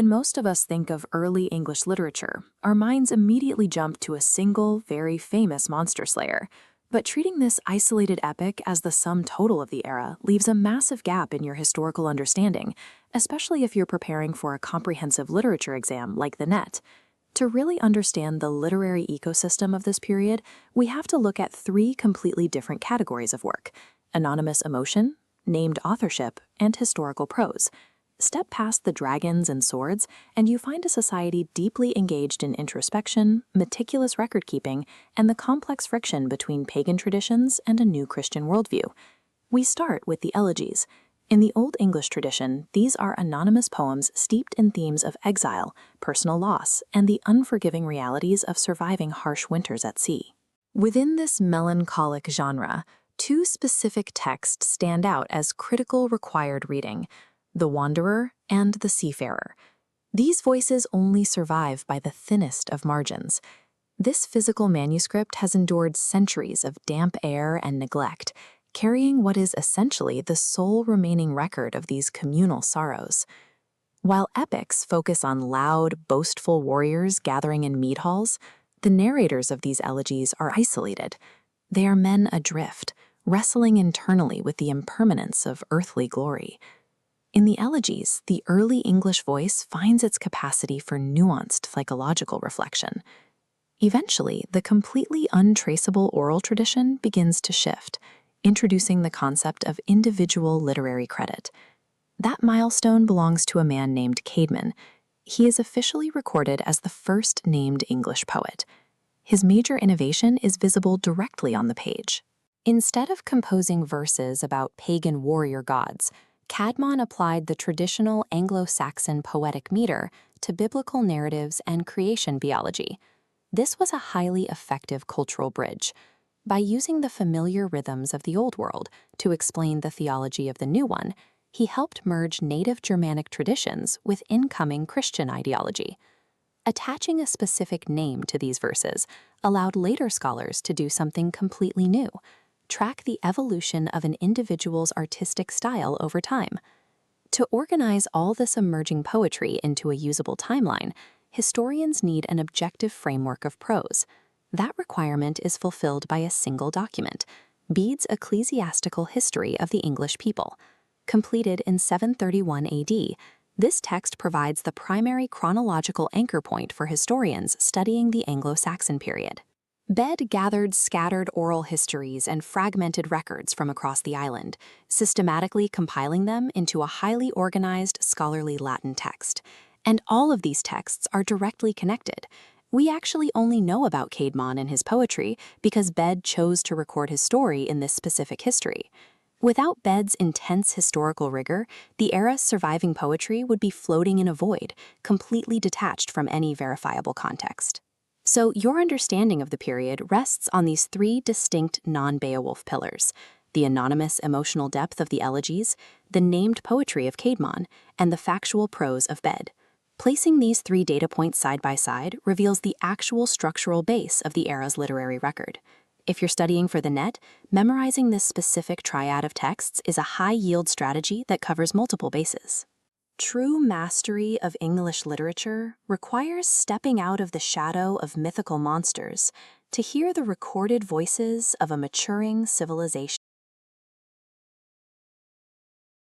When most of us think of early English literature, our minds immediately jump to a single, very famous monster slayer. But treating this isolated epic as the sum total of the era leaves a massive gap in your historical understanding, especially if you're preparing for a comprehensive literature exam like the NET. To really understand the literary ecosystem of this period, we have to look at three completely different categories of work: anonymous emotion, named authorship, and historical prose. Step past the dragons and swords, and you find a society deeply engaged in introspection, meticulous record-keeping, and the complex friction between pagan traditions and a new Christian worldview. We start with the elegies. In the Old English tradition, these are anonymous poems steeped in themes of exile, personal loss, and the unforgiving realities of surviving harsh winters at sea. Within this melancholic genre, two specific texts stand out as critical required reading: the Wanderer and the Seafarer. These voices only survive by the thinnest of margins. This physical manuscript has endured centuries of damp air and neglect, carrying what is essentially the sole remaining record of these communal sorrows. While epics focus on loud, boastful warriors gathering in mead halls, the narrators of these elegies are isolated. They are men adrift, wrestling internally with the impermanence of earthly glory. In the elegies, the early English voice finds its capacity for nuanced psychological reflection. Eventually, the completely untraceable oral tradition begins to shift, introducing the concept of individual literary credit. That milestone belongs to a man named Caedmon. He is officially recorded as the first named English poet. His major innovation is visible directly on the page. Instead of composing verses about pagan warrior gods, Caedmon applied the traditional Anglo-Saxon poetic meter to biblical narratives and creation biology. This was a highly effective cultural bridge. By using the familiar rhythms of the Old World to explain the theology of the New One, he helped merge native Germanic traditions with incoming Christian ideology. Attaching a specific name to these verses allowed later scholars to do something completely new: track the evolution of an individual's artistic style over time. To organize all this emerging poetry into a usable timeline, historians need an objective framework of prose. That requirement is fulfilled by a single document, Bede's Ecclesiastical History of the English People. Completed in 731 AD, this text provides the primary chronological anchor point for historians studying the Anglo-Saxon period. Bede gathered scattered oral histories and fragmented records from across the island, systematically compiling them into a highly organized scholarly Latin text. And all of these texts are directly connected. We actually only know about Caedmon and his poetry because Bede chose to record his story in this specific history. Without Bede's intense historical rigor, the era's surviving poetry would be floating in a void, completely detached from any verifiable context. So your understanding of the period rests on these three distinct non-Beowulf pillars: the anonymous emotional depth of the elegies, the named poetry of Caedmon, and the factual prose of Bede. Placing these three data points side by side reveals the actual structural base of the era's literary record. If you're studying for the NET, memorizing this specific triad of texts is a high-yield strategy that covers multiple bases. True mastery of English literature requires stepping out of the shadow of mythical monsters to hear the recorded voices of a maturing civilization.